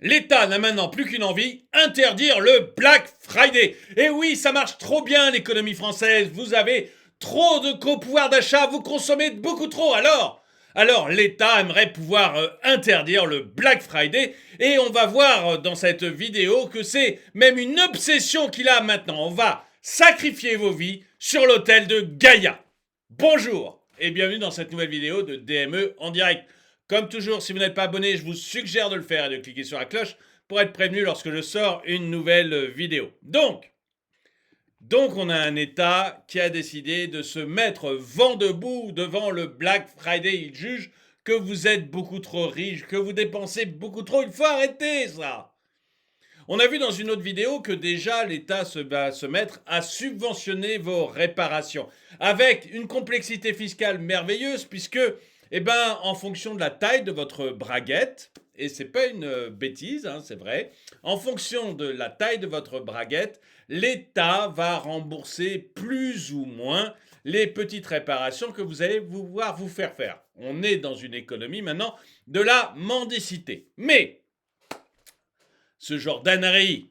L'État n'a maintenant plus qu'une envie, interdire le Black Friday. Et oui, ça marche trop bien l'économie française, vous avez trop de pouvoir d'achat, vous consommez beaucoup trop. Alors l'État aimerait pouvoir interdire le Black Friday et on va voir dans cette vidéo que c'est même une obsession qu'il a maintenant. On va sacrifier vos vies sur l'autel de Gaïa. Bonjour et bienvenue dans cette nouvelle vidéo de DME en direct. Comme toujours, si vous n'êtes pas abonné, je vous suggère de le faire et de cliquer sur la cloche pour être prévenu lorsque je sors une nouvelle vidéo. Donc on a un État qui a décidé de se mettre vent debout devant le Black Friday. Il juge que vous êtes beaucoup trop riche, que vous dépensez beaucoup trop. Il faut arrêter ça. On a vu dans une autre vidéo que déjà l'État va se mettre à subventionner vos réparations avec une complexité fiscale merveilleuse puisque, en fonction de la taille de votre braguette, et c'est pas une bêtise, hein, c'est vrai, en fonction de la taille de votre braguette, l'État va rembourser plus ou moins les petites réparations que vous allez pouvoir vous faire faire. On est dans une économie maintenant de la mendicité. Mais ce genre d'ânerie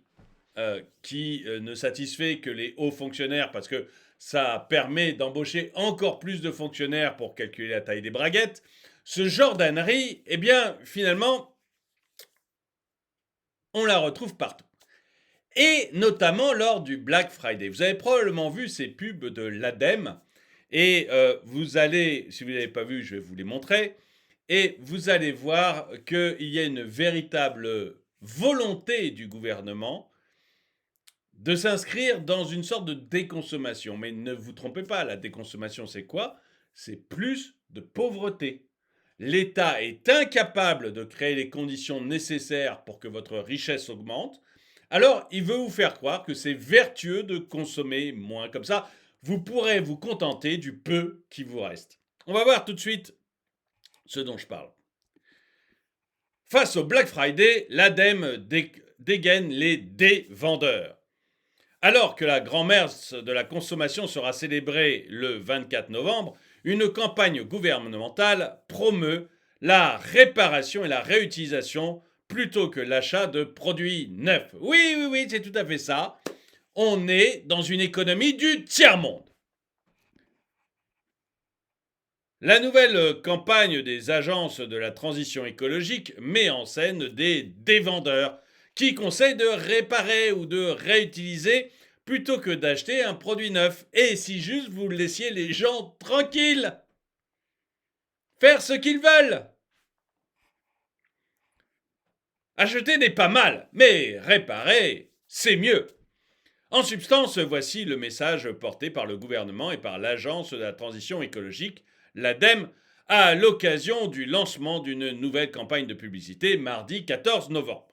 qui ne satisfait que les hauts fonctionnaires parce que ça permet d'embaucher encore plus de fonctionnaires pour calculer la taille des braguettes, ce genre d'ânerie, finalement, on la retrouve partout. Et notamment lors du Black Friday. Vous avez probablement vu ces pubs de l'ADEME et vous allez, si vous n'avez pas vu, je vais vous les montrer, et vous allez voir qu'il y a une véritable volonté du gouvernement de s'inscrire dans une sorte de déconsommation. Mais ne vous trompez pas, la déconsommation, c'est quoi? C'est plus de pauvreté. L'État est incapable de créer les conditions nécessaires pour que votre richesse augmente. Alors, il veut vous faire croire que c'est vertueux de consommer moins. Comme ça, vous pourrez vous contenter du peu qui vous reste. On va voir tout de suite ce dont je parle. Face au Black Friday, l'ADEME dégaine les dévendeurs. Alors que la grand-messe de la consommation sera célébrée le 24 novembre, une campagne gouvernementale promeut la réparation et la réutilisation plutôt que l'achat de produits neufs. Oui, c'est tout à fait ça. On est dans une économie du tiers-monde. La nouvelle campagne des agences de la transition écologique met en scène des dévendeurs qui conseillent de réparer ou de réutiliser plutôt que d'acheter un produit neuf. Et si juste vous laissiez les gens tranquilles, faire ce qu'ils veulent. Acheter n'est pas mal, mais réparer, c'est mieux. En substance, voici le message porté par le gouvernement et par l'Agence de la transition écologique, l'ADEME, à l'occasion du lancement d'une nouvelle campagne de publicité mardi 14 novembre.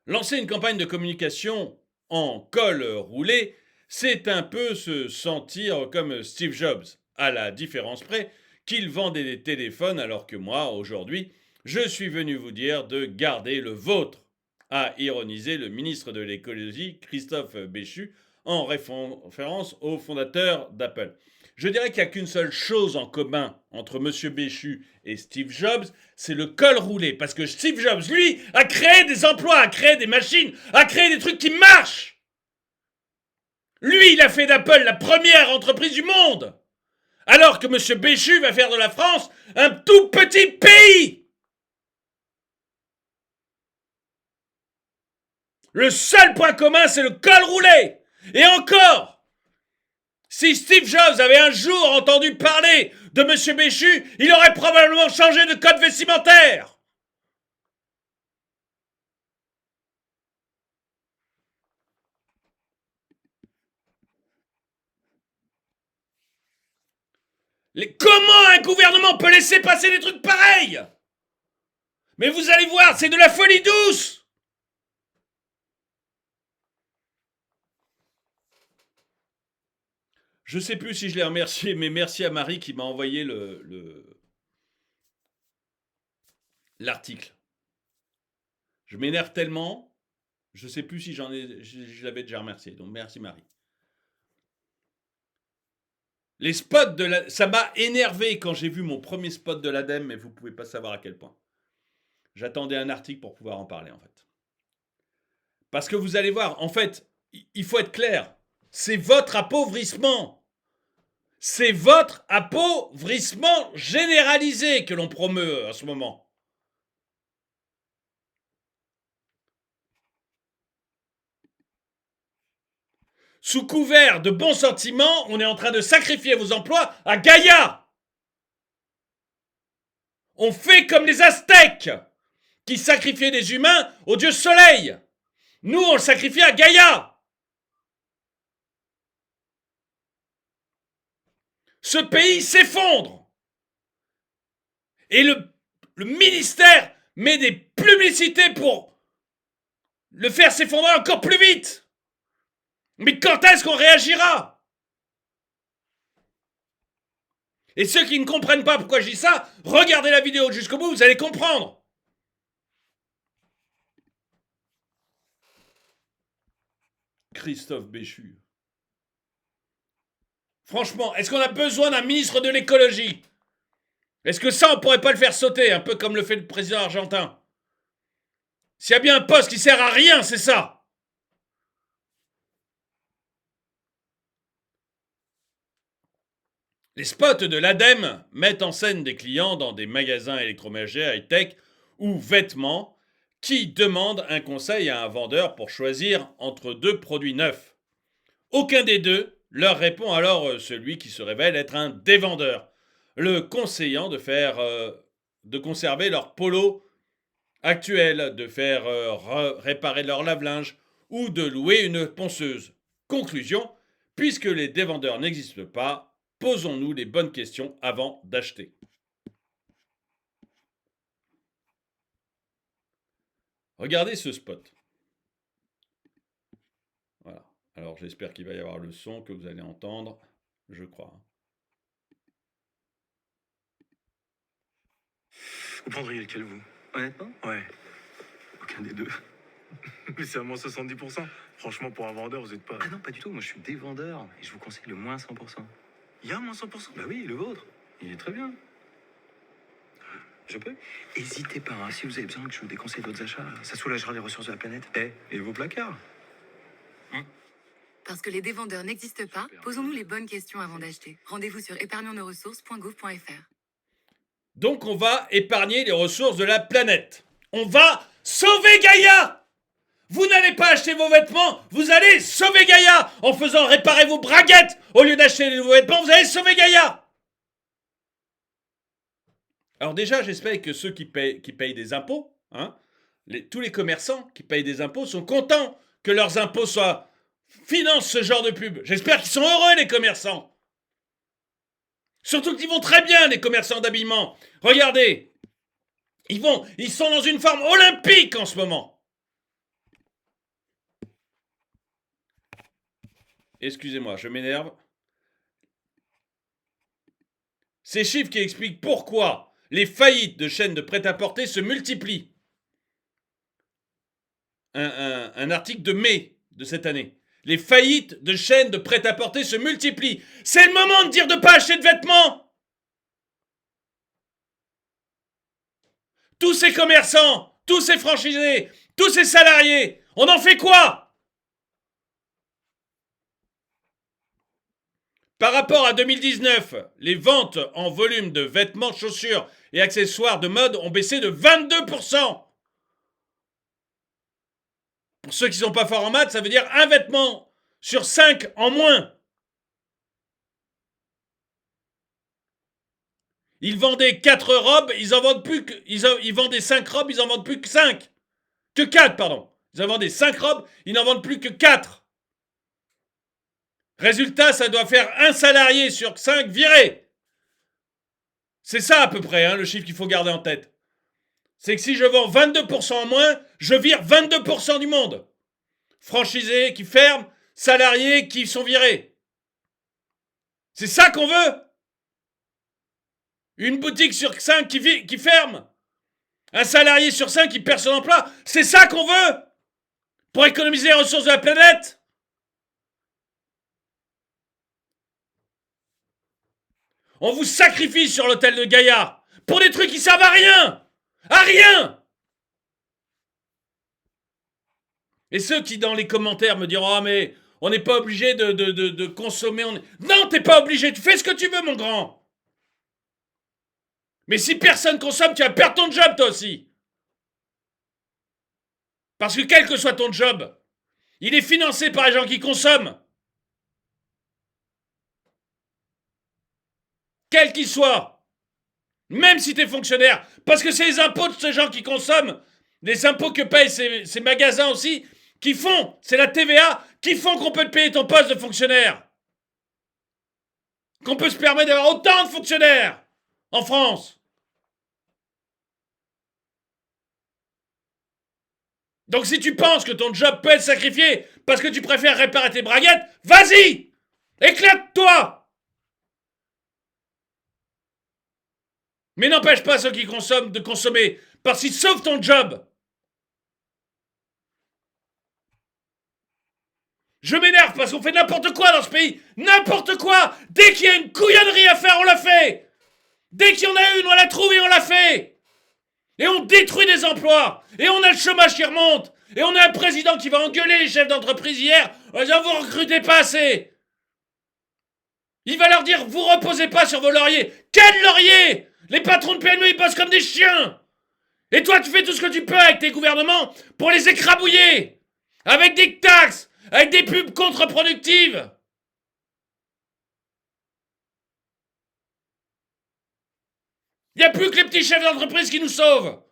Lancer une campagne de communication en col roulé, c'est un peu se sentir comme Steve Jobs, à la différence près qu'il vendait des téléphones alors que moi, aujourd'hui, je suis venu vous dire de garder le vôtre, a ironisé le ministre de l'écologie, Christophe Béchu, en référence au fondateur d'Apple. Je dirais qu'il n'y a qu'une seule chose en commun entre M. Béchu et Steve Jobs, c'est le col roulé. Parce que Steve Jobs, lui, a créé des emplois, a créé des machines, a créé des trucs qui marchent. Lui, il a fait d'Apple la première entreprise du monde. Alors que M. Béchu va faire de la France un tout petit pays. Le seul point commun, c'est le col roulé. Et encore, si Steve Jobs avait un jour entendu parler de M. Béchu, il aurait probablement changé de code vestimentaire. Comment un gouvernement peut laisser passer des trucs pareils? Mais vous allez voir, c'est de la folie douce. Je sais plus si je l'ai remercié, mais merci à Marie qui m'a envoyé l'article. Je m'énerve tellement, je sais plus si je l'avais déjà remercié. Donc merci Marie. Les spots ça m'a énervé quand j'ai vu mon premier spot de l'ADEME, mais vous pouvez pas savoir à quel point. J'attendais un article pour pouvoir en parler, en fait. Parce que vous allez voir, en fait, il faut être clair. C'est votre appauvrissement. C'est votre appauvrissement généralisé que l'on promeut en ce moment. Sous couvert de bons sentiments, on est en train de sacrifier vos emplois à Gaïa. On fait comme les Aztèques, qui sacrifiaient des humains au dieu soleil. Nous, on le sacrifie à Gaïa. Ce pays s'effondre. Et le ministère met des publicités pour le faire s'effondrer encore plus vite. Mais quand est-ce qu'on réagira? Et ceux qui ne comprennent pas pourquoi je dis ça, regardez la vidéo jusqu'au bout, vous allez comprendre. Christophe Béchu. Franchement, est-ce qu'on a besoin d'un ministre de l'écologie? Est-ce que ça, on pourrait pas le faire sauter, un peu comme le fait le président argentin? S'il y a bien un poste qui sert à rien, c'est ça. Les spots de l'ADEME mettent en scène des clients dans des magasins électroménagers high-tech ou vêtements qui demandent un conseil à un vendeur pour choisir entre deux produits neufs. Aucun des deux leur répond alors celui qui se révèle être un dévendeur, le conseillant de conserver leur polo actuel, de faire réparer leur lave-linge ou de louer une ponceuse. Conclusion, puisque les dévendeurs n'existent pas, posons-nous les bonnes questions avant d'acheter. Regardez ce spot. Voilà. Alors j'espère qu'il va y avoir le son que vous allez entendre, je crois. Vous prendriez lequel, vous? Honnêtement? Ouais. Aucun des deux. Mais c'est à moins 70%. Franchement, pour un vendeur, vous êtes pas... Ah non, pas du tout. Moi, je suis des vendeurs et je vous conseille le moins 100%. Il y a moins 100%? Bah oui, le vôtre. Il est très bien. Je peux? Hésitez pas, hein, si vous avez besoin que je vous déconseille d'autres achats, ça soulagera les ressources de la planète. Et vos placards? Parce que les dévendeurs n'existent pas, posons-nous les bonnes questions avant d'acheter. Rendez-vous sur épargnonsnosressources.gouv.fr. Donc on va épargner les ressources de la planète. On va sauver Gaïa. Vous n'allez pas acheter vos vêtements, vous allez sauver Gaïa. En faisant réparer vos braguettes, au lieu d'acheter les nouveaux vêtements, vous allez sauver Gaïa. Alors déjà, j'espère que ceux qui payent des impôts, hein, tous les commerçants qui payent des impôts sont contents que leurs impôts financent ce genre de pub. J'espère qu'ils sont heureux, les commerçants. Surtout qu'ils vont très bien, les commerçants d'habillement. Regardez, ils sont dans une forme olympique en ce moment. Excusez-moi, je m'énerve. Ces chiffres qui expliquent pourquoi les faillites de chaînes de prêt-à-porter se multiplient. Un article de mai de cette année. Les faillites de chaînes de prêt-à-porter se multiplient. C'est le moment de dire de ne pas acheter de vêtements. Tous ces commerçants, tous ces franchisés, tous ces salariés, on en fait quoi? Par rapport à 2019, les ventes en volume de vêtements, chaussures et accessoires de mode ont baissé de 22%. Pour ceux qui ne sont pas forts en maths, ça veut dire un vêtement sur 5 en moins. Ils vendaient 4 robes, ils en vendent plus que... Ils vendaient 5 robes, ils en vendent plus que 5. Que 4, pardon. Ils en vendaient 5 robes, ils n'en vendent plus que 4. Résultat, ça doit faire un salarié sur 5 viré. C'est ça à peu près, hein, le chiffre qu'il faut garder en tête. C'est que si je vends 22% en moins, je vire 22% du monde. Franchisés qui ferment, salariés qui sont virés. C'est ça qu'on veut? Une boutique sur 5 qui ferme? Un salarié sur 5 qui perd son emploi? C'est ça qu'on veut? Pour économiser les ressources de la planète? On vous sacrifie sur l'hôtel de Gaïa pour des trucs qui servent à rien! À rien! Et ceux qui, dans les commentaires, me diront « Ah, mais on n'est pas obligé de consommer. Non, t'es pas obligé. Tu fais ce que tu veux, mon grand. Mais si personne consomme, tu vas perdre ton job, toi aussi. Parce que quel que soit ton job, il est financé par les gens qui consomment. Quel qu'il soit. Même si t'es fonctionnaire. Parce que c'est les impôts de ces gens qui consomment. Les impôts que payent ces magasins aussi, qui font, c'est la TVA, qui font qu'on peut te payer ton poste de fonctionnaire. Qu'on peut se permettre d'avoir autant de fonctionnaires en France. Donc si tu penses que ton job peut être sacrifié parce que tu préfères réparer tes braguettes, vas-y! Éclate-toi! Mais n'empêche pas ceux qui consomment de consommer, parce qu'ils sauvent ton job. Je m'énerve parce qu'on fait n'importe quoi dans ce pays. N'importe quoi! Dès qu'il y a une couillonnerie à faire, on la fait! Dès qu'il y en a une, on la trouve et on la fait! Et on détruit des emplois! Et on a le chômage qui remonte! Et on a un président qui va engueuler les chefs d'entreprise hier en disant vous recrutez pas assez! Il va leur dire vous reposez pas sur vos lauriers! Quel laurier? Les patrons de PME ils bossent comme des chiens! Et toi tu fais tout ce que tu peux avec tes gouvernements pour les écrabouiller! Avec des taxes! Avec des pubs contre-productives! Il n'y a plus que les petits chefs d'entreprise qui nous sauvent!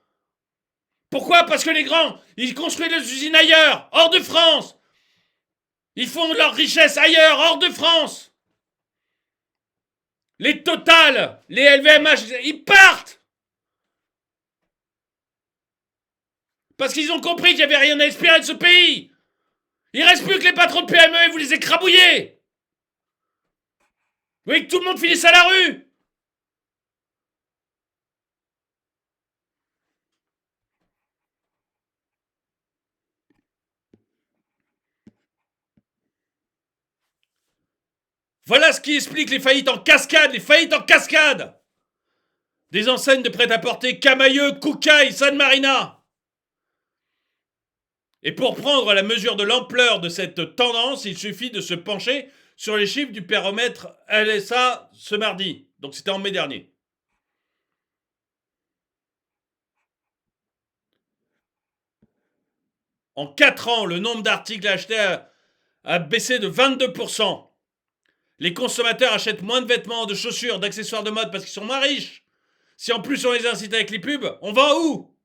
Pourquoi? Parce que les grands, ils construisent des usines ailleurs, hors de France. Ils font leur richesse ailleurs, hors de France. Les Total, les LVMH, ils partent. Parce qu'ils ont compris qu'il n'y avait rien à espérer de ce pays. Il reste plus que les patrons de PME et vous les écrabouillez. Vous voyez que tout le monde finisse à la rue. Voilà ce qui explique les faillites en cascade, Des enseignes de prêt-à-porter Camailleux, Koukaï, San Marina. Et pour prendre la mesure de l'ampleur de cette tendance, il suffit de se pencher sur les chiffres du périmètre LSA ce mardi. Donc c'était en mai dernier. En 4 ans, le nombre d'articles achetés a baissé de 22%. Les consommateurs achètent moins de vêtements, de chaussures, d'accessoires de mode parce qu'ils sont moins riches. Si en plus on les incite avec les pubs, on va où?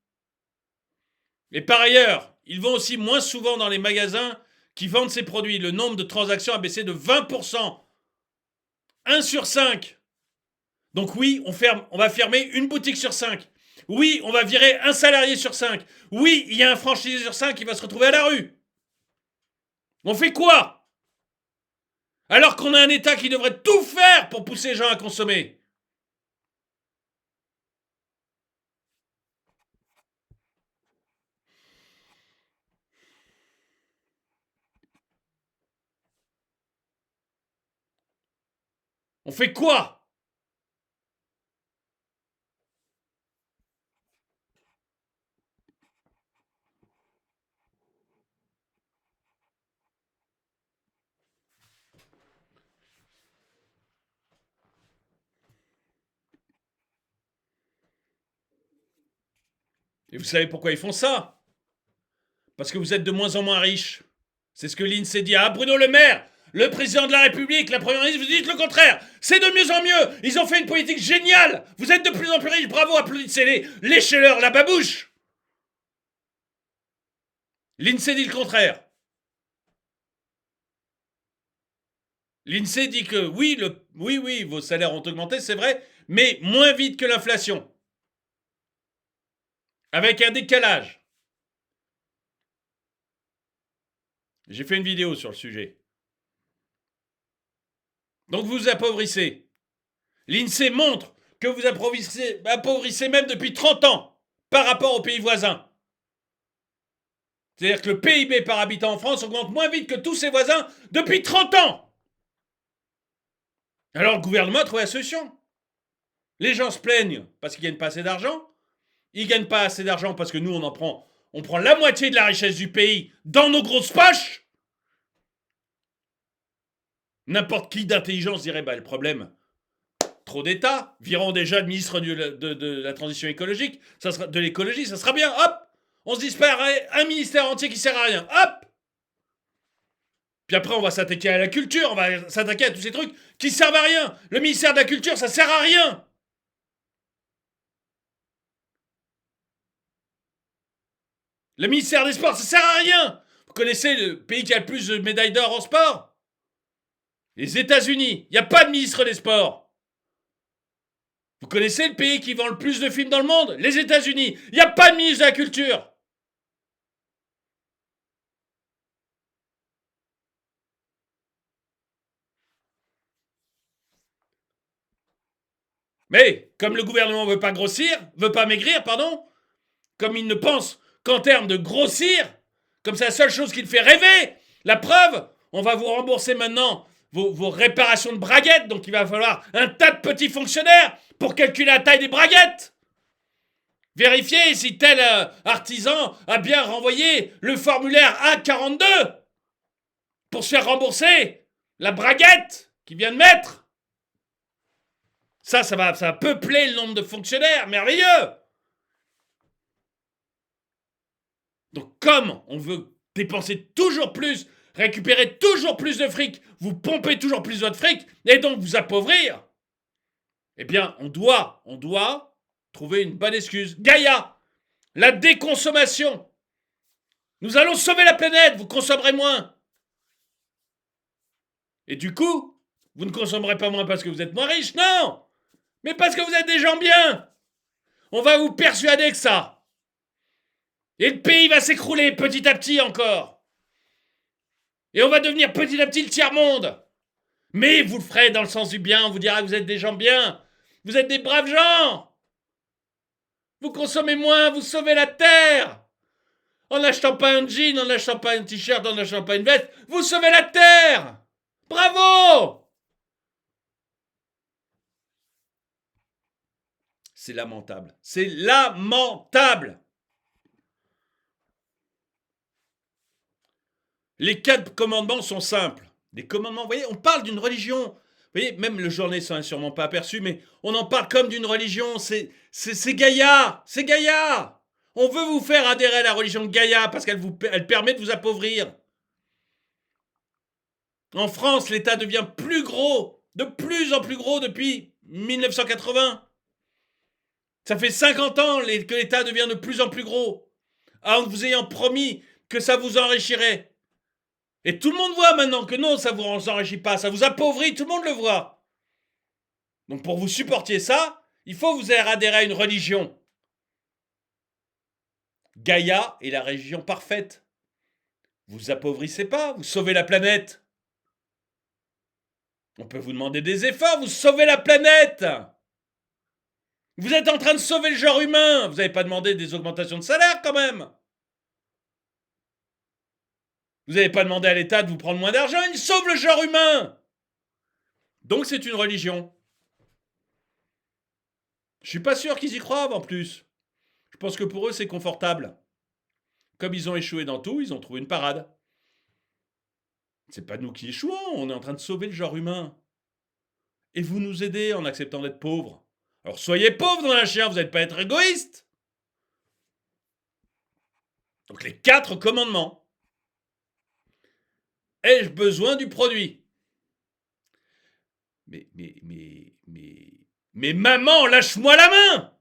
Et par ailleurs, ils vont aussi moins souvent dans les magasins qui vendent ces produits. Le nombre de transactions a baissé de 20%. 1 sur 5. Donc oui, on va fermer une boutique sur 5. Oui, on va virer un salarié sur 5. Oui, il y a un franchisé sur 5 qui va se retrouver à la rue. On fait quoi? Alors qu'on a un État qui devrait tout faire pour pousser les gens à consommer. On fait quoi? Et vous savez pourquoi ils font ça? Parce que vous êtes de moins en moins riches. C'est ce que l'INSEE dit à Bruno Le Maire, le président de la République, la première ministre, vous dites le contraire. C'est de mieux en mieux. Ils ont fait une politique géniale. Vous êtes de plus en plus riches. Bravo, applaudissez-les. Léchez-leur la babouche. L'INSEE dit le contraire. L'INSEE dit que oui, vos salaires ont augmenté, c'est vrai, mais moins vite que l'inflation. Avec un décalage. J'ai fait une vidéo sur le sujet. Donc vous vous appauvrissez. L'INSEE montre que vous appauvrissez même depuis 30 ans par rapport aux pays voisins. C'est-à-dire que le PIB par habitant en France augmente moins vite que tous ses voisins depuis 30 ans. Alors le gouvernement a trouvé la solution. Les gens se plaignent parce qu'ils ne gagnent pas assez d'argent. Ils ne gagnent pas assez d'argent parce que nous, on en prend on prend la moitié de la richesse du pays dans nos grosses poches. N'importe qui d'intelligence dirait, le problème, trop d'État, virons déjà le ministre de la transition écologique, ça sera, de l'écologie, ça sera bien, hop, on se disparaît un ministère entier qui sert à rien, hop. Puis après, on va s'attaquer à la culture, on va s'attaquer à tous ces trucs qui servent à rien. Le ministère de la culture, ça sert à rien. Le ministère des Sports, ça sert à rien. Vous connaissez le pays qui a le plus de médailles d'or en sport? Les États-Unis. Il n'y a pas de ministre des Sports. Vous connaissez le pays qui vend le plus de films dans le monde? Les États-Unis. Il n'y a pas de ministre de la Culture. Mais, comme le gouvernement veut pas maigrir, comme il ne pense qu'en termes de grossir, comme c'est la seule chose qui le fait rêver, la preuve, on va vous rembourser maintenant vos réparations de braguettes, donc il va falloir un tas de petits fonctionnaires pour calculer la taille des braguettes. Vérifiez si tel artisan a bien renvoyé le formulaire A42 pour se faire rembourser la braguette qu'il vient de mettre. Ça va peupler le nombre de fonctionnaires, merveilleux. Donc comme on veut dépenser toujours plus, récupérer toujours plus de fric, vous pompez toujours plus votre fric, et donc vous appauvrir, eh bien on doit trouver une bonne excuse. Gaïa, la déconsommation. Nous allons sauver la planète, vous consommerez moins. Et du coup, vous ne consommerez pas moins parce que vous êtes moins riche, non, mais parce que vous êtes des gens bien. On va vous persuader que ça. Et le pays va s'écrouler petit à petit encore. Et on va devenir petit à petit le tiers-monde. Mais vous le ferez dans le sens du bien, on vous dira que vous êtes des gens bien. Vous êtes des braves gens. Vous consommez moins, vous sauvez la terre. En n'achetant pas un jean, en n'achetant pas un t-shirt, en n'achetant pas une veste, vous sauvez la terre. Bravo! C'est lamentable. C'est lamentable. Les 4 commandements sont simples. Les commandements, vous voyez, on parle d'une religion. Vous voyez, même le journée s'en est sûrement pas aperçu, mais on en parle comme d'une religion. C'est Gaïa. C'est Gaïa. On veut vous faire adhérer à la religion de Gaïa parce qu'elle permet de vous appauvrir. En France, l'État devient plus gros, de plus en plus gros depuis 1980. Ça fait 50 ans que l'État devient de plus en plus gros, en vous ayant promis que ça vous enrichirait. Et tout le monde voit maintenant que non, ça ne vous enrichit pas, ça vous appauvrit, tout le monde le voit. Donc pour vous supporter ça, il faut vous adhérer à une religion. Gaïa est la religion parfaite. Vous appauvrissez pas, vous sauvez la planète. On peut vous demander des efforts, vous sauvez la planète. Vous êtes en train de sauver le genre humain. Vous n'avez pas demandé des augmentations de salaire quand même. Vous n'avez pas demandé à l'État de vous prendre moins d'argent, il sauve le genre humain. Donc c'est une religion. Je suis pas sûr qu'ils y croient en plus. Je pense que pour eux c'est confortable. Comme ils ont échoué dans tout, ils ont trouvé une parade. C'est pas nous qui échouons, on est en train de sauver le genre humain. Et vous nous aidez en acceptant d'être pauvres. Alors soyez pauvres dans la chair, vous n'allez pas être égoïste. Donc les 4 commandements. Ai-je besoin du produit? Mais maman, lâche-moi la main!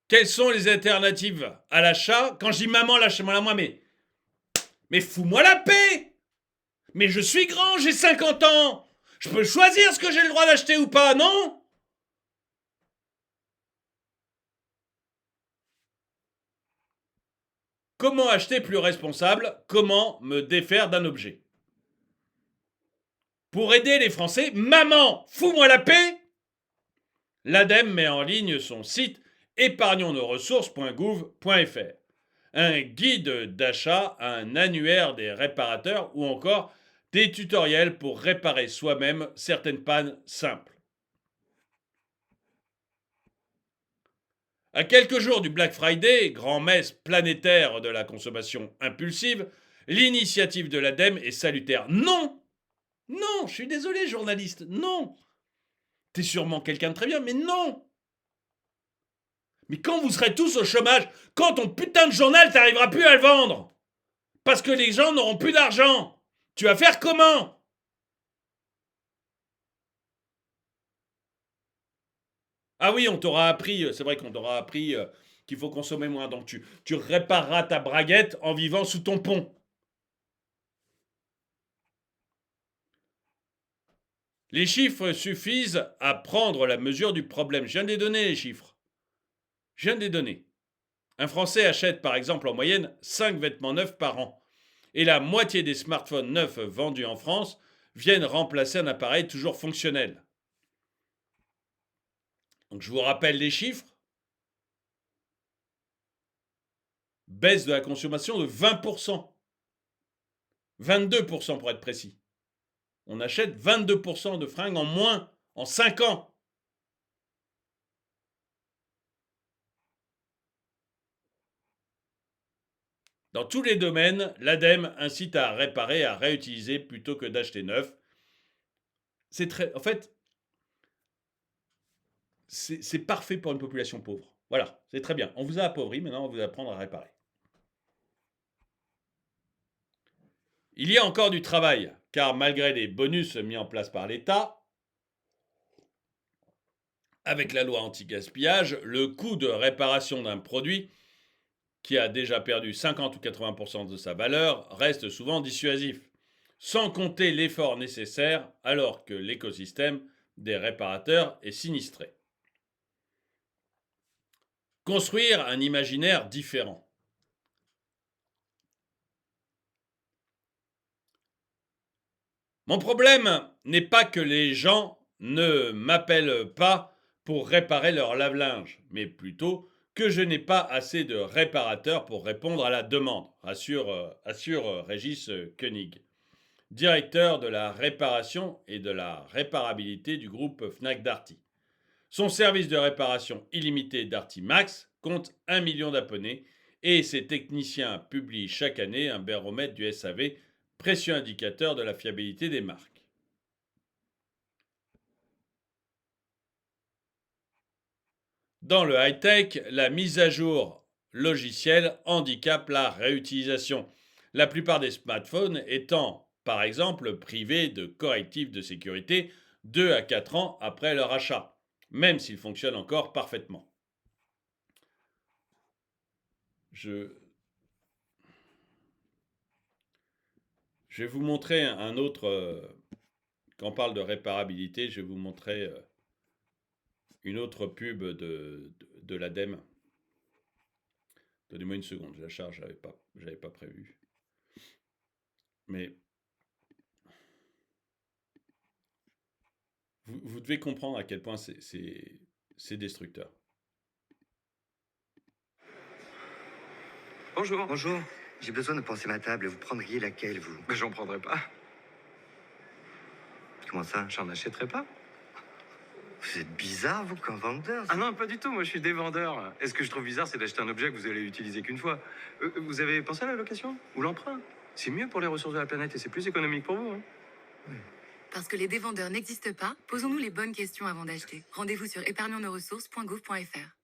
Quelles sont les alternatives à l'achat? Quand je dis maman, lâche-moi la main, mais fous-moi la paix! Mais je suis grand, j'ai 50 ans! Je peux choisir ce que j'ai le droit d'acheter ou pas, non? Comment acheter plus responsable? Comment me défaire d'un objet? Pour aider les Français, maman, fous-moi la paix! L'ADEME met en ligne son site épargnonsnosressources.gouv.fr. Un guide d'achat, un annuaire des réparateurs ou encore des tutoriels pour réparer soi-même certaines pannes simples. À quelques jours du Black Friday, grand-messe planétaire de la consommation impulsive, l'initiative de l'ADEME est salutaire. Non! Non, je suis désolé, journaliste, non! T'es sûrement quelqu'un de très bien, mais non! Mais quand vous serez tous au chômage, quand ton putain de journal t'arrivera plus à le vendre, parce que les gens n'auront plus d'argent, tu vas faire comment? Ah oui, on t'aura appris, c'est vrai qu'on t'aura appris qu'il faut consommer moins, donc tu répareras ta braguette en vivant sous ton pont. Les chiffres suffisent à prendre la mesure du problème. Je viens de les donner, les chiffres. Je viens de les donner. Un Français achète par exemple en moyenne 5 vêtements neufs par an. Et la moitié des smartphones neufs vendus en France viennent remplacer un appareil toujours fonctionnel. Donc je vous rappelle les chiffres. Baisse de la consommation de 20%. 22% pour être précis. On achète 22% de fringues en moins en 5 ans. Dans tous les domaines, l'ADEME incite à réparer, à réutiliser plutôt que d'acheter neuf. En fait, c'est parfait pour une population pauvre. Voilà, c'est très bien. On vous a appauvri, maintenant on va vous apprendre à réparer. Il y a encore du travail, car malgré les bonus mis en place par l'État, avec la loi anti-gaspillage, le coût de réparation d'un produit qui a déjà perdu 50 ou 80% de sa valeur reste souvent dissuasif, sans compter l'effort nécessaire alors que l'écosystème des réparateurs est sinistré. Construire un imaginaire différent. Mon problème n'est pas que les gens ne m'appellent pas pour réparer leur lave-linge, mais plutôt que je n'ai pas assez de réparateurs pour répondre à la demande, assure Régis Koenig, directeur de la réparation et de la réparabilité du groupe Fnac Darty. Son service de réparation illimité Darty Max compte 1 million d'abonnés et ses techniciens publient chaque année un baromètre du SAV, précieux indicateur de la fiabilité des marques. Dans le high-tech, la mise à jour logicielle handicape la réutilisation, la plupart des smartphones étant, par exemple, privés de correctifs de sécurité 2 à 4 ans après leur achat, même s'ils fonctionnent encore parfaitement. Je vais vous montrer un autre, quand on parle de réparabilité, je vais vous montrer une autre pub de l'ADEME. Donnez-moi une seconde, je la charge, j'avais pas prévu. Mais vous devez comprendre à quel point c'est destructeur. Bonjour. Bonjour, j'ai besoin de penser ma table. Vous prendriez laquelle, vous? Mais j'en prendrai pas. Comment ça? J'en achèterai pas. Vous êtes bizarre, vous, comme vendeur. Ah non, pas du tout. Moi, je suis dévendeur. Et ce que je trouve bizarre, c'est d'acheter un objet que vous allez utiliser qu'une fois. Vous avez pensé à la location ou l'emprunt? C'est mieux pour les ressources de la planète et c'est plus économique pour vous. Hein. Parce que les dévendeurs n'existent pas, posons-nous les bonnes questions avant d'acheter. Rendez-vous sur épargnonsnosressources.gouv.fr.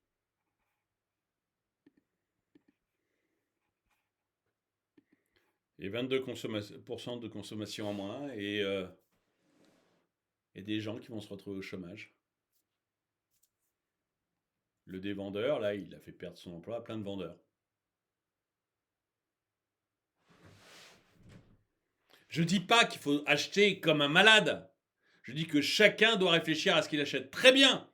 Et 22% de consommation en moins et des gens qui vont se retrouver au chômage. Le dévendeur, là, il a fait perdre son emploi à plein de vendeurs. Je dis pas qu'il faut acheter comme un malade. Je dis que chacun doit réfléchir à ce qu'il achète. Très bien.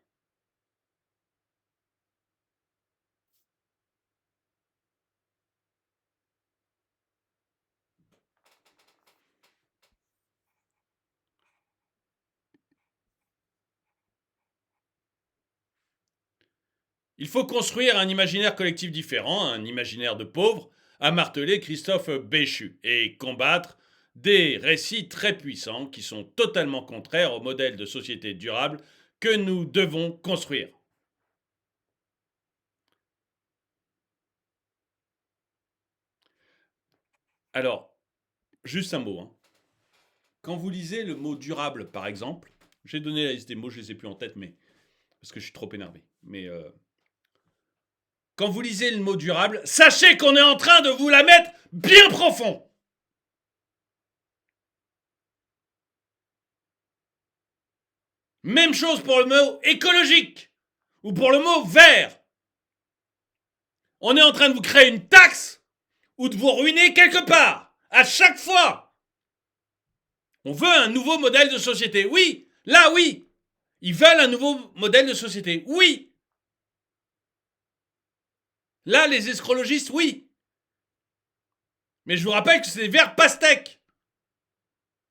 Il faut construire un imaginaire collectif différent, un imaginaire de pauvres, a martelé Christophe Béchu, et combattre des récits très puissants qui sont totalement contraires au modèle de société durable que nous devons construire. Alors, juste un mot. Hein. Quand vous lisez le mot durable, par exemple, j'ai donné la liste des mots, je les ai plus en tête, mais parce que je suis trop énervé. Mais quand vous lisez le mot durable, sachez qu'on est en train de vous la mettre bien profond. Même chose pour le mot écologique ou pour le mot vert. On est en train de vous créer une taxe ou de vous ruiner quelque part. À chaque fois. On veut un nouveau modèle de société. Oui, là oui. Ils veulent un nouveau modèle de société. Oui. Là, les escrologistes, oui. Mais je vous rappelle que c'est des verts pastèques.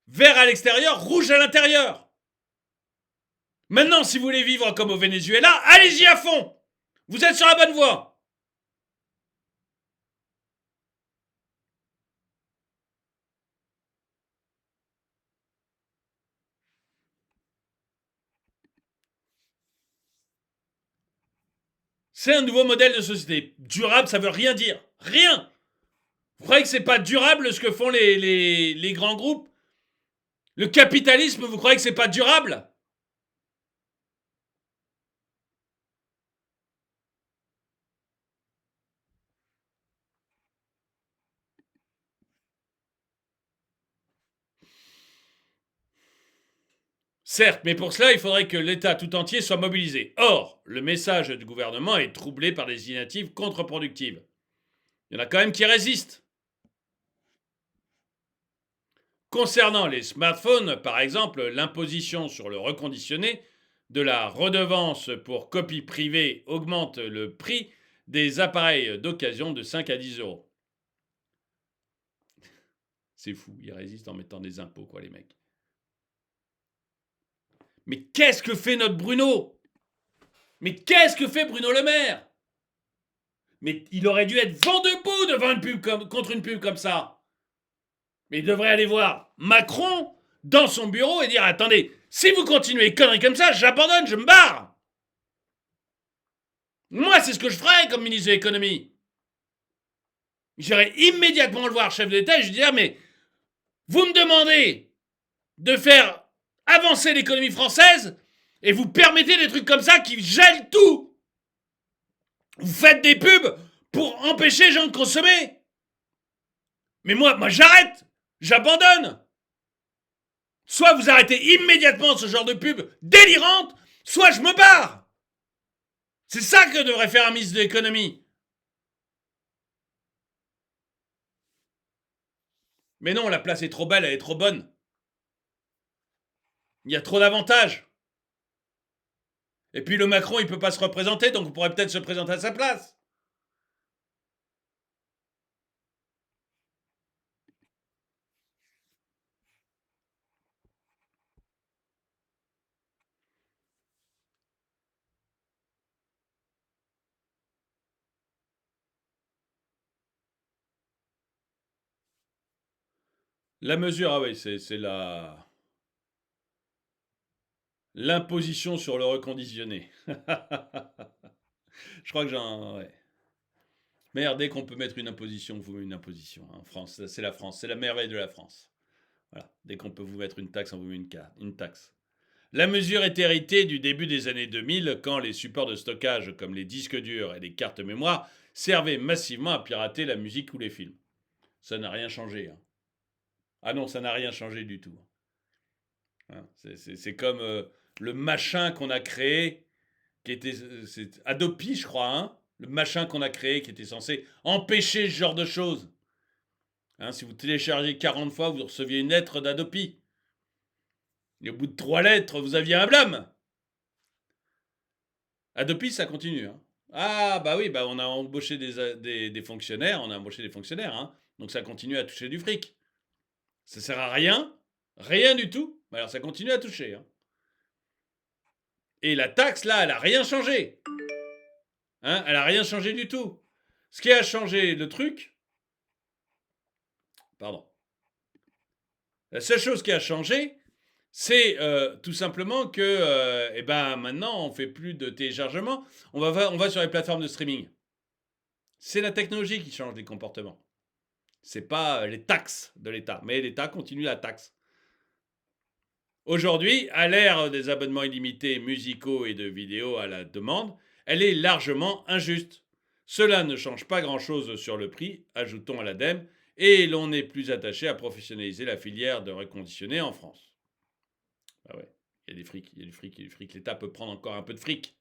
Vert à l'extérieur, rouge à l'intérieur. Maintenant, si vous voulez vivre comme au Venezuela, allez-y à fond. Vous êtes sur la bonne voie. C'est un nouveau modèle de société. Durable, ça veut rien dire. Rien. Vous croyez que c'est pas durable ce que font les grands groupes? Le capitalisme, vous croyez que c'est pas durable? Certes, mais pour cela, il faudrait que l'État tout entier soit mobilisé. Or, le message du gouvernement est troublé par des initiatives contre-productives. Il y en a quand même qui résistent. Concernant les smartphones, par exemple, l'imposition sur le reconditionné de la redevance pour copie privée augmente le prix des appareils d'occasion de 5 à 10 euros. C'est fou, ils résistent en mettant des impôts, quoi, les mecs. Mais qu'est-ce que fait notre Bruno? Mais qu'est-ce que fait Bruno Le Maire? Mais il aurait dû être vent debout devant une pub contre une pub comme ça. Mais il devrait aller voir Macron dans son bureau et dire « Attendez, si vous continuez conneries comme ça, j'abandonne, je me barre !» Moi, c'est ce que je ferais comme ministre de l'économie. J'irais immédiatement le voir, chef d'État, et je dirais « Mais vous me demandez de faire avancer l'économie française et vous permettez des trucs comme ça qui gèlent tout. Vous faites des pubs pour empêcher les gens de consommer. Mais moi j'arrête, j'abandonne. Soit vous arrêtez immédiatement ce genre de pub délirante, soit je me barre. C'est ça que devrait faire un ministre de l'économie. Mais non, la place est trop belle, elle est trop bonne. Il y a trop d'avantages. Et puis le Macron, il peut pas se représenter, donc on pourrait peut-être se présenter à sa place. La mesure, ah oui, c'est l'imposition sur le reconditionné. Je crois que j'en... Ouais. Merde, dès qu'on peut mettre une imposition, vous mettez une imposition. En France, c'est la France, c'est la merveille de la France. Voilà. Dès qu'on peut vous mettre une taxe, on vous met une taxe. La mesure est héritée du début des années 2000, quand les supports de stockage comme les disques durs et les cartes mémoire servaient massivement à pirater la musique ou les films. Ça n'a rien changé. Hein. Ah non, ça n'a rien changé du tout. Hein, c'est comme le machin qu'on a créé, qui était... C'est Adopi, je crois, hein, le machin qu'on a créé qui était censé empêcher ce genre de choses. Hein, si vous téléchargez 40 fois, vous receviez une lettre d'Adopi. Et au bout de 3 lettres, vous aviez un blâme. Adopi, ça continue. Hein. Ah, bah oui, bah on a embauché des fonctionnaires, on a embauché des fonctionnaires, hein, donc ça continue à toucher du fric. Ça sert à rien, rien du tout, mais alors ça continue à toucher. Hein. Et la taxe, là, elle a rien changé. Hein, elle a rien changé du tout. Ce qui a changé le truc... Pardon. La seule chose qui a changé, c'est tout simplement que eh ben, maintenant, on fait plus de téléchargement. On va sur les plateformes de streaming. C'est la technologie qui change les comportements. C'est pas les taxes de l'État, mais l'État continue la taxe. Aujourd'hui, à l'ère des abonnements illimités musicaux et de vidéos à la demande, elle est largement injuste. Cela ne change pas grand-chose sur le prix, ajoutons à l'ADEME, et l'on est plus attaché à professionnaliser la filière de reconditionnés en France. Ah ouais, il y a des frics, il y a du fric, il y a du fric. L'État peut prendre encore un peu de fric.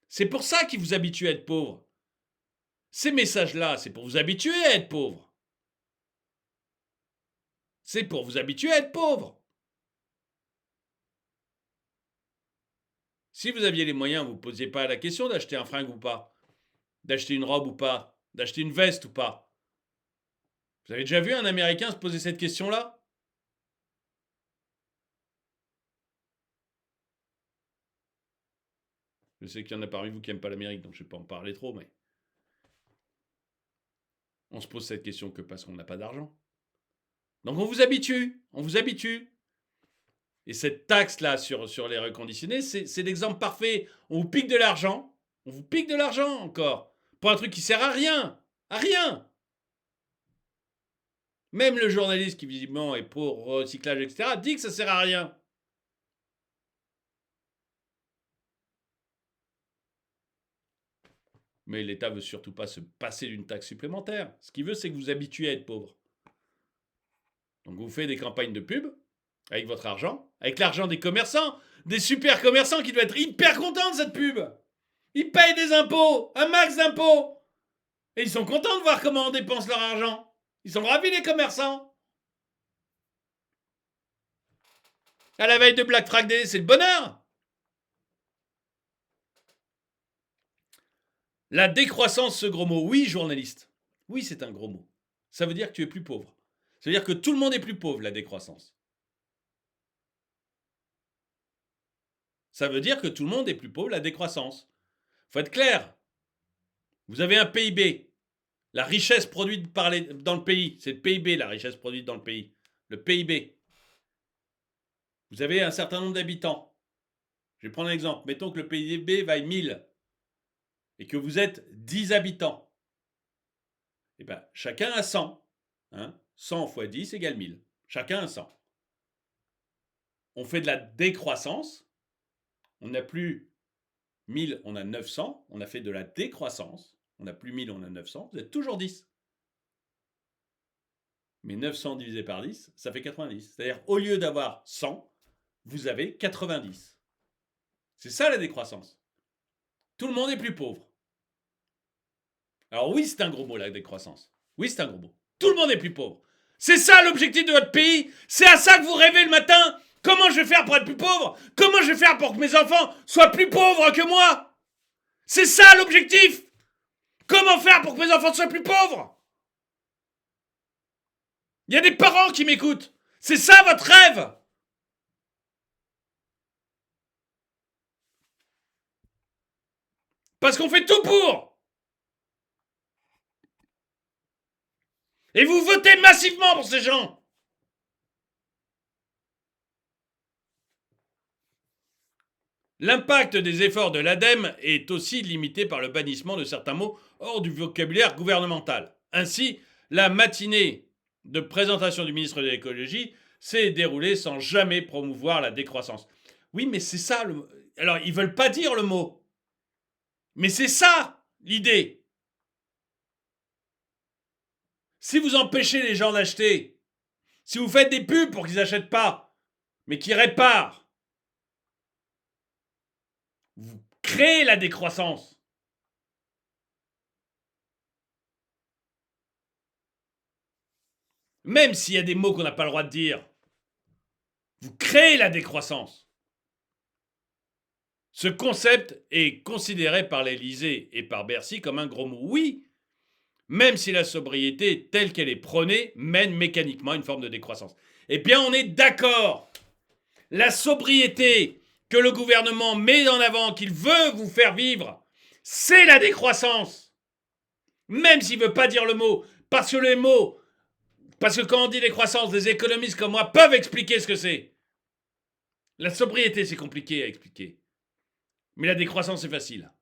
C'est pour ça qu'il vous habitue à être pauvre. Ces messages-là, c'est pour vous habituer à être pauvre. C'est pour vous habituer à être pauvre. Si vous aviez les moyens, vous ne posiez pas la question d'acheter un fringue ou pas, d'acheter une robe ou pas, d'acheter une veste ou pas. Vous avez déjà vu un Américain se poser cette question-là? Je sais qu'il y en a parmi vous qui n'aiment pas l'Amérique, donc je ne vais pas en parler trop, mais on se pose cette question que parce qu'on n'a pas d'argent. Donc on vous habitue, on vous habitue. Et cette taxe-là sur les reconditionnés, c'est l'exemple parfait. On vous pique de l'argent, on vous pique de l'argent encore, pour un truc qui sert à rien, à rien. Même le journaliste qui visiblement est pour recyclage, etc., dit que ça sert à rien. Mais l'État veut surtout pas se passer d'une taxe supplémentaire. Ce qu'il veut, c'est que vous habituez à être pauvre. Donc vous faites des campagnes de pub avec votre argent, avec l'argent des commerçants, des super commerçants qui doivent être hyper contents de cette pub. Ils payent des impôts, un max d'impôts. Et ils sont contents de voir comment on dépense leur argent. Ils sont ravis, les commerçants. À la veille de Black Friday, c'est le bonheur. La décroissance, ce gros mot. Oui, journaliste. Oui, c'est un gros mot. Ça veut dire que tu es plus pauvre. Ça veut dire que tout le monde est plus pauvre, la décroissance. Ça veut dire que tout le monde est plus pauvre, la décroissance. Faut être clair. Vous avez un PIB. La richesse produite dans le pays. C'est le PIB, la richesse produite dans le pays. Le PIB. Vous avez un certain nombre d'habitants. Je vais prendre un exemple. Mettons que le PIB vaille 1000 et que vous êtes 10 habitants. Eh bien, chacun a 100. 100 fois 10 égale 1000. Chacun a 100. On fait de la décroissance. On n'a plus 1000, on a 900. On a fait de la décroissance. On n'a plus 1000, on a 900. Vous êtes toujours 10. Mais 900 divisé par 10, ça fait 90. C'est-à-dire, au lieu d'avoir 100, vous avez 90. C'est ça la décroissance. Tout le monde est plus pauvre. Alors oui, c'est un gros mot, la décroissance. Oui, c'est un gros mot. Tout le monde est plus pauvre. C'est ça l'objectif de votre pays. C'est à ça que vous rêvez le matin. Comment je vais faire pour être plus pauvre? Comment je vais faire pour que mes enfants soient plus pauvres que moi? C'est ça l'objectif. Comment faire pour que mes enfants soient plus pauvres? Il y a des parents qui m'écoutent. C'est ça votre rêve. Parce qu'on fait tout pour. Et vous votez massivement pour ces gens. L'impact des efforts de l'ADEME est aussi limité par le bannissement de certains mots hors du vocabulaire gouvernemental. Ainsi, la matinée de présentation du ministre de l'écologie s'est déroulée sans jamais promouvoir la décroissance. Oui, mais c'est ça le... Alors, ils veulent pas dire le mot. Mais c'est ça l'idée. Si vous empêchez les gens d'acheter, si vous faites des pubs pour qu'ils n'achètent pas, mais qu'ils réparent, vous créez la décroissance. Même s'il y a des mots qu'on n'a pas le droit de dire, vous créez la décroissance. Ce concept est considéré par l'Élysée et par Bercy comme un gros mot. Oui, même si la sobriété telle qu'elle est prônée mène mécaniquement à une forme de décroissance. Eh bien, on est d'accord. La sobriété que le gouvernement met en avant, qu'il veut vous faire vivre, c'est la décroissance. Même s'il ne veut pas dire le mot. Parce que quand on dit décroissance, des économistes comme moi peuvent expliquer ce que c'est. La sobriété, c'est compliqué à expliquer. Mais la décroissance, c'est facile.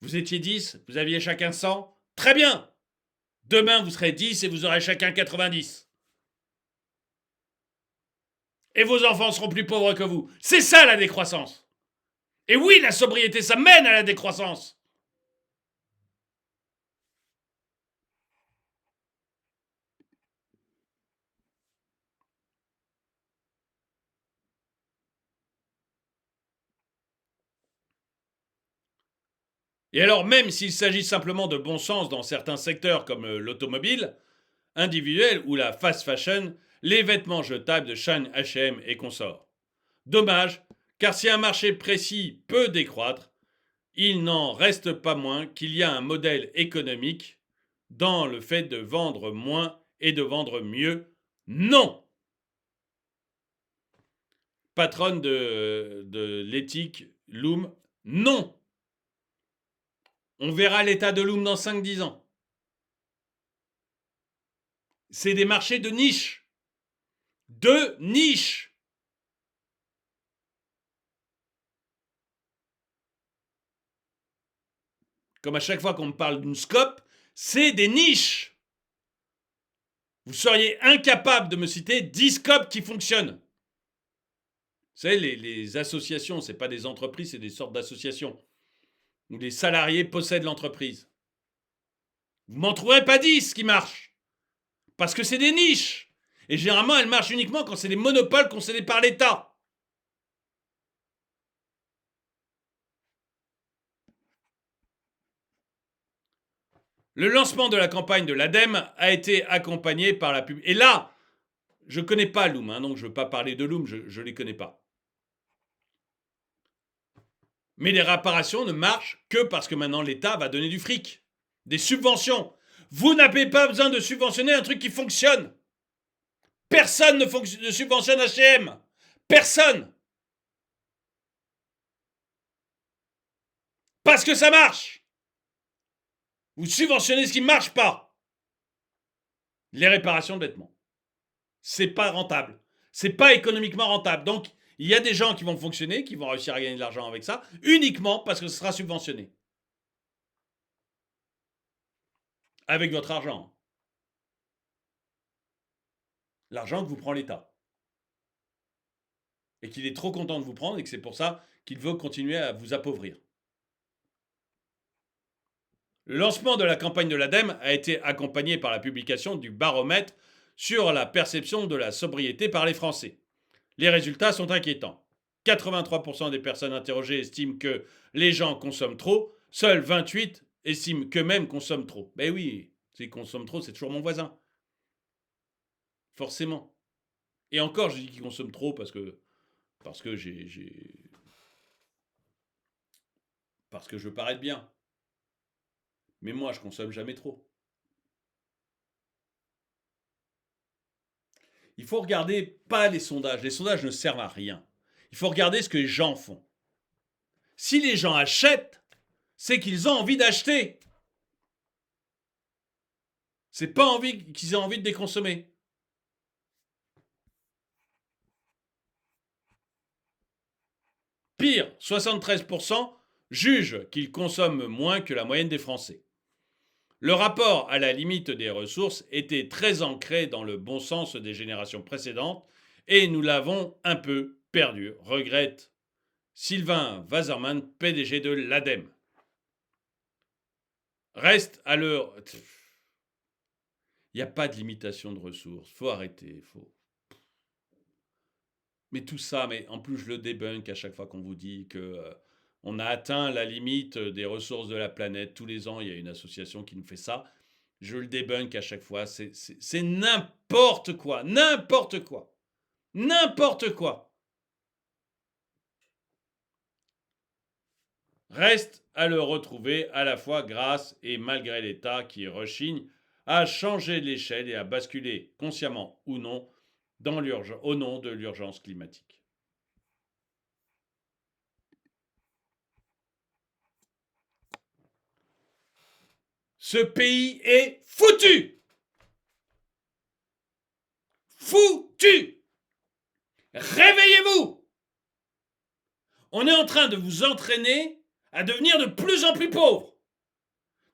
Vous étiez 10, vous aviez chacun 100. Très bien. Demain, vous serez 10 et vous aurez chacun 90. Et vos enfants seront plus pauvres que vous. C'est ça la décroissance. Et oui, la sobriété, ça mène à la décroissance. Et alors, même s'il s'agit simplement de bon sens dans certains secteurs comme l'automobile individuelle ou la fast fashion, les vêtements jetables de Shine, H&M et consorts. Dommage, car si un marché précis peut décroître, il n'en reste pas moins qu'il y a un modèle économique dans le fait de vendre moins et de vendre mieux. Non! Patronne de l'éthique Loom, non! On verra l'état de Loom dans 5-10 ans. C'est des marchés de niche. De niche. Comme à chaque fois qu'on me parle d'une scope, c'est des niches. Vous seriez incapable de me citer 10 scopes qui fonctionnent. Vous savez, les associations, ce n'est pas des entreprises, c'est des sortes d'associations où les salariés possèdent l'entreprise. Vous m'en trouverez pas 10 qui marchent. Parce que c'est des niches. Et généralement, elles marchent uniquement quand c'est des monopoles concédés par l'État. Le lancement de la campagne de l'ADEME a été accompagné par la pub. Et là, je ne connais pas Loom, donc je ne veux pas parler de Loom, je ne les connais pas. Mais les réparations ne marchent que parce que maintenant l'État va donner du fric, des subventions. Vous n'avez pas besoin de subventionner un truc qui fonctionne. Personne ne subventionne H&M. Personne. Parce que ça marche. Vous subventionnez ce qui ne marche pas. Les réparations de vêtements. C'est pas rentable. C'est pas économiquement rentable. Donc, il y a des gens qui vont fonctionner, qui vont réussir à gagner de l'argent avec ça, uniquement parce que ce sera subventionné. Avec votre argent. L'argent que vous prend l'État. Et qu'il est trop content de vous prendre et que c'est pour ça qu'il veut continuer à vous appauvrir. Le lancement de la campagne de l'ADEME a été accompagné par la publication du baromètre sur la perception de la sobriété par les Français. Les résultats sont inquiétants. 83% des personnes interrogées estiment que les gens consomment trop, seuls 28% estiment qu'eux-mêmes consomment trop. Ben oui, s'ils consomment trop, c'est toujours mon voisin. Forcément. Et encore, je dis qu'ils consomment trop parce que je veux paraître bien. Mais moi, je consomme jamais trop. Il faut regarder pas les sondages. Les sondages ne servent à rien. Il faut regarder ce que les gens font. Si les gens achètent, c'est qu'ils ont envie d'acheter. C'est pas qu'ils aient envie de déconsommer. Pire, 73% jugent qu'ils consomment moins que la moyenne des Français. Le rapport à la limite des ressources était très ancré dans le bon sens des générations précédentes et nous l'avons un peu perdu, regrette Sylvain Wasserman, PDG de l'ADEME. Reste à l'heure. Il n'y a pas de limitation de ressources. Faut arrêter. Mais tout ça, mais en plus je le débunk à chaque fois qu'on vous dit que on a atteint la limite des ressources de la planète. Tous les ans, il y a une association qui nous fait ça. Je le débunk à chaque fois. C'est n'importe quoi. N'importe quoi. N'importe quoi. Reste à le retrouver à la fois grâce et malgré l'État qui rechigne à changer l'échelle et à basculer, consciemment ou non, au nom de l'urgence climatique. Ce pays est foutu! Foutu! Réveillez-vous! On est en train de vous entraîner à devenir de plus en plus pauvres.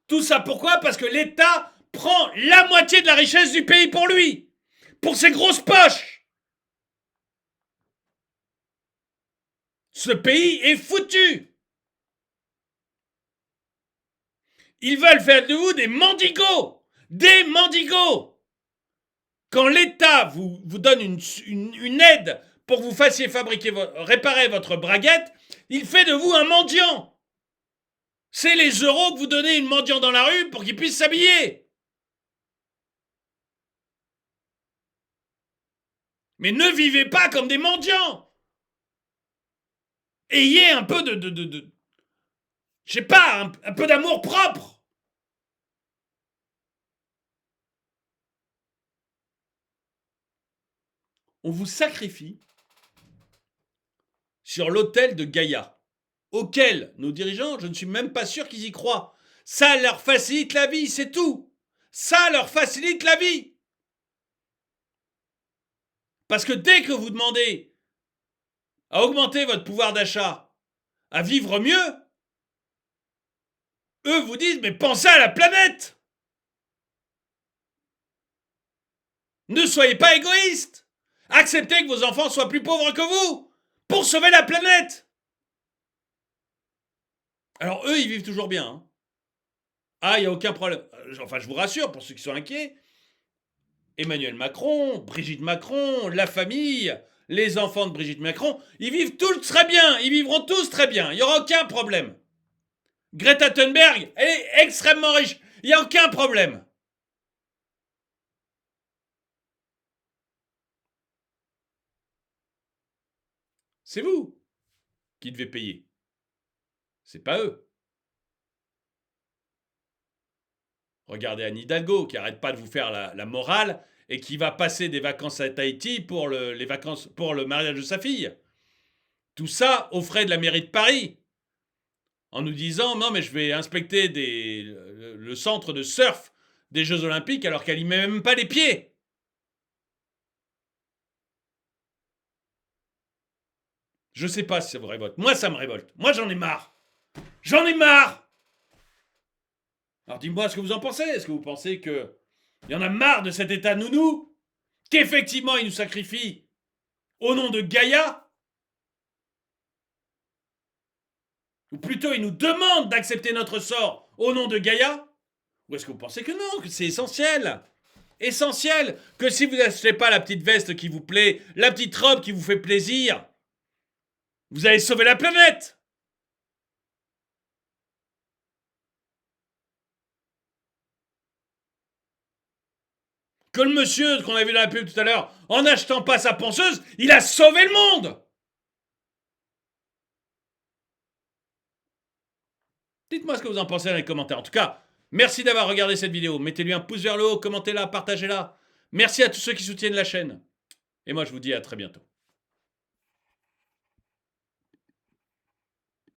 Tout ça pourquoi? Parce que l'État prend la moitié de la richesse du pays pour lui, pour ses grosses poches. Ce pays est foutu. Ils veulent faire de vous des mendigos. Des mendigos. Quand l'État vous donne une aide pour que vous fassiez réparer votre braguette, il fait de vous un mendiant. C'est les euros que vous donnez une mendiant dans la rue pour qu'il puisse s'habiller. Mais ne vivez pas comme des mendiants. Ayez un peu je sais pas, un peu d'amour propre. On vous sacrifie sur l'autel de Gaïa, auquel nos dirigeants, je ne suis même pas sûr qu'ils y croient. Ça leur facilite la vie, c'est tout. Ça leur facilite la vie. Parce que dès que vous demandez à augmenter votre pouvoir d'achat, à vivre mieux, eux vous disent, mais pensez à la planète. Ne soyez pas égoïstes. Acceptez que vos enfants soient plus pauvres que vous pour sauver la planète. Alors eux, ils vivent toujours bien. Hein. Ah, il n'y a aucun problème. Enfin, je vous rassure, pour ceux qui sont inquiets, Emmanuel Macron, Brigitte Macron, la famille, les enfants de Brigitte Macron, ils vivent tous très bien. Ils vivront tous très bien. Il n'y aura aucun problème. Greta Thunberg, elle est extrêmement riche. Il n'y a aucun problème. C'est vous qui devez payer. C'est pas eux. Regardez Anne Hidalgo qui arrête pas de vous faire la morale et qui va passer des vacances à Tahiti pour le mariage de sa fille. Tout ça aux frais de la mairie de Paris. En nous disant non mais je vais inspecter le centre de surf des Jeux Olympiques alors qu'elle y met même pas les pieds. Je sais pas si ça vous révolte. Moi, ça me révolte. Moi, j'en ai marre. J'en ai marre. Alors, dis-moi ce que vous en pensez. Est-ce que vous pensez que il y en a marre de cet état nounou, qu'effectivement, il nous sacrifie au nom de Gaïa, ou plutôt, il nous demande d'accepter notre sort au nom de Gaïa, ou est-ce que vous pensez que non, que c'est essentiel? Essentiel que si vous n'achetez pas la petite veste qui vous plaît, la petite robe qui vous fait plaisir, vous allez sauver la planète. Que le monsieur qu'on a vu dans la pub tout à l'heure, en n'achetant pas sa ponceuse, il a sauvé le monde. Dites-moi ce que vous en pensez dans les commentaires. En tout cas, merci d'avoir regardé cette vidéo. Mettez-lui un pouce vers le haut, commentez-la, partagez-la. Merci à tous ceux qui soutiennent la chaîne. Et moi, je vous dis à très bientôt.